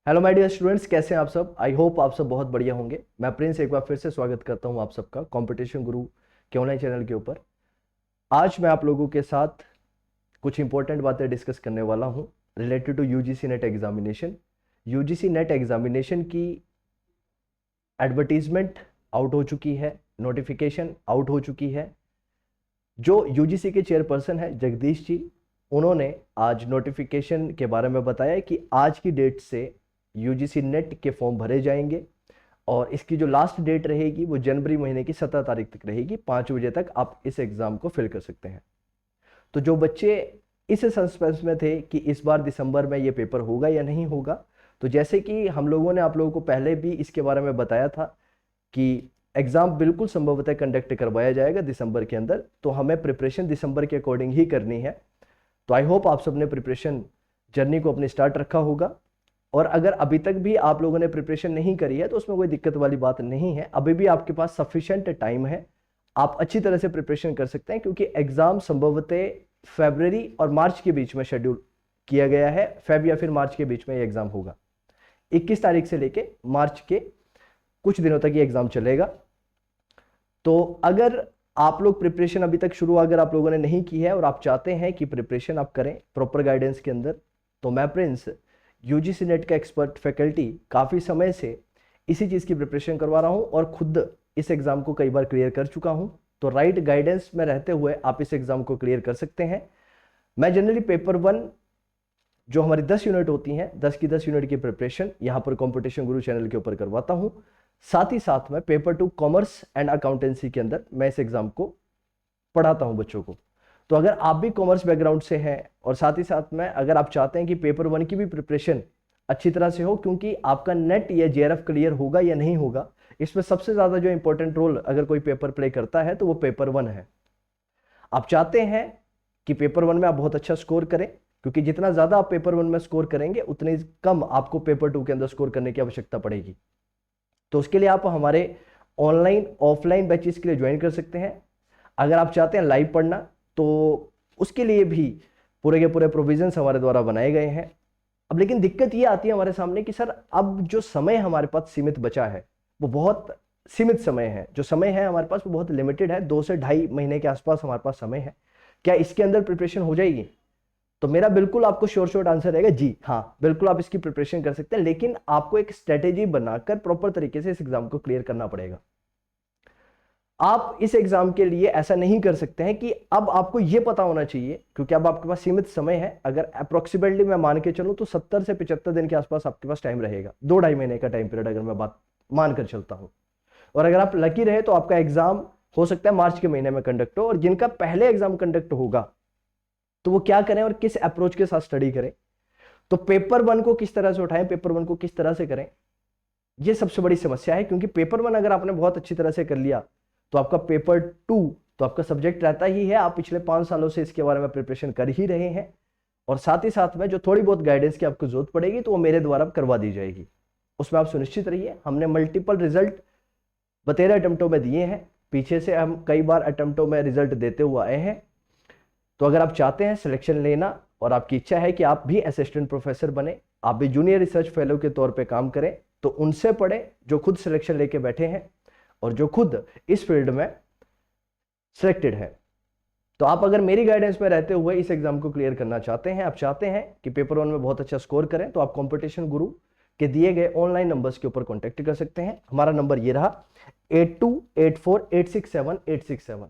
Hello my dear students, कैसे हैं आप सब। आई होप आप सब बहुत बढ़िया होंगे। मैं प्रिंस एक बार फिर से स्वागत करता हूं आप सबका कंपटीशन गुरु के ऑनलाइन चैनल के ऊपर। आज मैं आप लोगों के साथ कुछ इंपॉर्टेंट बातें डिस्कस करने वाला हूं related to UGC NET examination. UGC NET examination की एडवर्टीजमेंट आउट हो चुकी है, नोटिफिकेशन आउट हो चुकी है। जो यूजीसी के चेयरपर्सन है जगदीश जी, उन्होंने आज नोटिफिकेशन के बारे में बताया कि आज की डेट से यूजीसी नेट के फॉर्म भरे जाएंगे और इसकी जो लास्ट डेट रहेगी वो जनवरी महीने की 17 तारीख तक रहेगी। 5 बजे तक आप इस एग्जाम को फिल कर सकते हैं। तो जो बच्चे इस सस्पेंस में थे कि इस बार दिसंबर में ये पेपर होगा या नहीं होगा, तो जैसे कि हम लोगों ने आप लोगों को पहले भी इसके बारे में बताया था कि एग्जाम बिल्कुल संभवतः कंडक्ट करवाया जाएगा दिसंबर के अंदर, तो हमें प्रिपरेशन दिसंबर के अकॉर्डिंग ही करनी है। तो आई होप आप सबने प्रिपरेशन जर्नी को अपनी स्टार्ट रखा होगा। और अगर अभी तक भी आप लोगों ने प्रिपरेशन नहीं करी है तो उसमें कोई दिक्कत वाली बात नहीं है, अभी भी आपके पास सफिशिएंट टाइम है, आप अच्छी तरह से प्रिपरेशन कर सकते हैं। क्योंकि एग्जाम संभवतः फरवरी और मार्च के बीच में शेड्यूल किया गया है। फेब या फिर मार्च के बीच में ये एग्जाम होगा। 21 तारीख से लेके मार्च के कुछ दिनों तक ये एग्जाम चलेगा। तो अगर आप लोग प्रिपरेशन अभी तक शुरू अगर आप लोगों ने नहीं की है और आप चाहते हैं कि प्रिपरेशन आप करें प्रॉपर गाइडेंस के अंदर, तो मैं प्रिंस यूजीसी नेट का एक्सपर्ट फैकल्टी काफ़ी समय से इसी चीज़ की प्रिपरेशन करवा रहा हूं और खुद इस एग्ज़ाम को कई बार क्लियर कर चुका हूं। तो राइट गाइडेंस में रहते हुए आप इस एग्ज़ाम को क्लियर कर सकते हैं। मैं जनरली पेपर 1 जो हमारी 10 यूनिट होती हैं, 10 की 10 यूनिट की प्रिपरेशन यहाँ पर कॉम्पिटिशन गुरु चैनल के ऊपर करवाता हूँ। साथ ही साथ में पेपर 2 कॉमर्स एंड अकाउंटेंसी के अंदर मैं इस एग्ज़ाम को पढ़ाता हूँ बच्चों को। तो अगर आप भी कॉमर्स बैकग्राउंड से हैं और साथ ही साथ में अगर आप चाहते हैं कि पेपर 1 की भी प्रिपरेशन अच्छी तरह से हो, क्योंकि आपका नेट या जेआरएफ क्लियर होगा या नहीं होगा, इसमें सबसे ज़्यादा जो इंपॉर्टेंट रोल अगर कोई पेपर प्ले करता है तो वो पेपर 1 है। आप चाहते हैं कि पेपर 1 में आप बहुत अच्छा स्कोर करें, क्योंकि जितना ज़्यादा आप पेपर 1 में स्कोर करेंगे उतनी कम आपको पेपर 2 के अंदर स्कोर करने की आवश्यकता पड़ेगी। तो उसके लिए आप हमारे ऑनलाइन ऑफलाइन बैचेस के लिए ज्वाइन कर सकते हैं। अगर आप चाहते हैं लाइव पढ़ना तो उसके लिए भी पूरे के पूरे प्रोविजंस हमारे द्वारा बनाए गए हैं। अब लेकिन दिक्कत ये आती है हमारे सामने कि सर अब जो समय हमारे पास सीमित बचा है वो बहुत सीमित समय है। जो समय है हमारे पास वो बहुत लिमिटेड है, 2 से 2.5 महीने के आसपास हमारे पास समय है। क्या इसके अंदर प्रिपरेशन हो जाएगी? तो मेरा बिल्कुल आपको शॉर्ट आंसर रहेगा जी हाँ, बिल्कुल आप इसकी प्रिपरेशन कर सकते हैं। लेकिन आपको एक स्ट्रेटेजी बनाकर प्रॉपर तरीके से इस एग्जाम को क्लियर करना पड़ेगा। आप इस एग्जाम के लिए ऐसा नहीं कर सकते हैं कि अब आपको यह पता होना चाहिए, क्योंकि अब आपके पास सीमित समय है। अगर अप्रोक्सीमेटली मैं मान के चलूं तो 70 से 75 दिन के आसपास आपके पास टाइम रहेगा। 2-2.5 महीने का टाइम पीरियड अगर मैं बात मानकर चलता हूं। और अगर आप लकी रहे तो आपका एग्जाम हो सकता है मार्च के महीने में कंडक्ट हो। और जिनका पहले एग्जाम कंडक्ट होगा तो वो क्या करें और किस अप्रोच के साथ स्टडी करें, तो पेपर 1 को किस तरह से उठाएं, पेपर 1 को किस तरह से करें, यह सबसे बड़ी समस्या है। क्योंकि पेपर 1 अगर आपने बहुत अच्छी तरह से कर लिया तो आपका पेपर 2 तो आपका सब्जेक्ट रहता ही है। आप पिछले 5 सालों से इसके बारे में प्रिपरेशन कर ही रहे हैं और साथ ही साथ में जो थोड़ी बहुत गाइडेंस की आपको जरूरत पड़ेगी तो वो मेरे द्वारा करवा दी जाएगी। उसमें आप सुनिश्चित रहिए। हमने मल्टीपल रिजल्ट 13 अटेम्प्टों में दिए हैं। पीछे से हम कई बार अटेम्प्टों में रिजल्ट देते हुए आए हैं। तो अगर आप चाहते हैं सिलेक्शन लेना और आपकी इच्छा है कि आप भी असिस्टेंट प्रोफेसर बने, आप भी जूनियर रिसर्च फेलो के तौर पे काम करें, तो उनसे पढ़ें जो खुद सिलेक्शन लेके बैठे हैं और जो खुद इस फील्ड में सिलेक्टेड है। तो आप अगर मेरी गाइडेंस में रहते हुए इस एग्जाम को क्लियर करना चाहते हैं, आप चाहते हैं कि पेपर 1 में बहुत अच्छा स्कोर करें, तो आप कंपटीशन गुरु के दिए गए ऑनलाइन नंबर्स के ऊपर कॉन्टेक्ट कर सकते हैं। हमारा नंबर ये रहा 8284867867।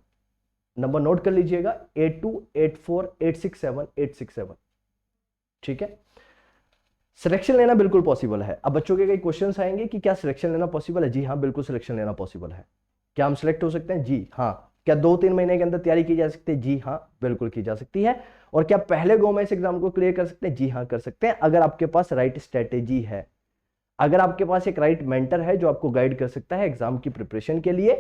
नंबर नोट कर लीजिएगा 8284867867। ठीक है। सिलेक्शन लेना बिल्कुल पॉसिबल है। अब बच्चों के कई क्वेश्चंस आएंगे कि क्या सिलेक्शन लेना पॉसिबल है? जी हाँ, बिल्कुल सिलेक्शन लेना पॉसिबल है। क्या हम सिलेक्ट हो सकते हैं? जी हाँ। क्या 2-3 महीने के अंदर तैयारी की जा सकती है? जी हाँ, बिल्कुल की जा सकती है। और क्या पहले गो में इस एग्जाम को क्लियर कर सकते हैं? जी हाँ, कर सकते हैं, अगर आपके पास राइट स्ट्रेटेजी है, अगर आपके पास एक राइट मेंटर है जो आपको गाइड कर सकता है एग्जाम की प्रिपरेशन के लिए,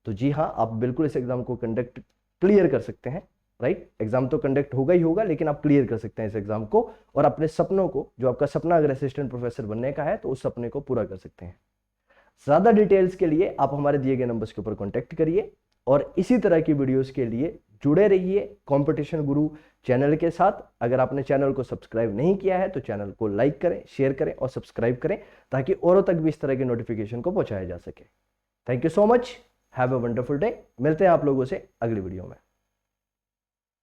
तो जी हाँ, आप बिल्कुल इस एग्जाम को कंडक्ट क्लियर कर सकते हैं। राइट, एग्जाम तो कंडक्ट होगा ही होगा, लेकिन आप क्लियर कर सकते हैं इस एग्जाम को और अपने सपनों को, जो आपका सपना अगर असिस्टेंट प्रोफेसर बनने का है, तो उस सपने को पूरा कर सकते हैं। ज्यादा डिटेल्स के लिए आप हमारे दिए गए नंबर्स के ऊपर कॉन्टेक्ट करिए और इसी तरह की वीडियोस के लिए जुड़े रहिए कंपटीशन गुरु चैनल के साथ। अगर आपने चैनल को सब्सक्राइब नहीं किया है तो चैनल को लाइक करें, शेयर करें और सब्सक्राइब करें ताकि औरों तक भी इस तरह के नोटिफिकेशन को पहुंचाया जा सके। Thank you so much, have a wonderful day. मिलते हैं आप लोगों से अगली वीडियो में।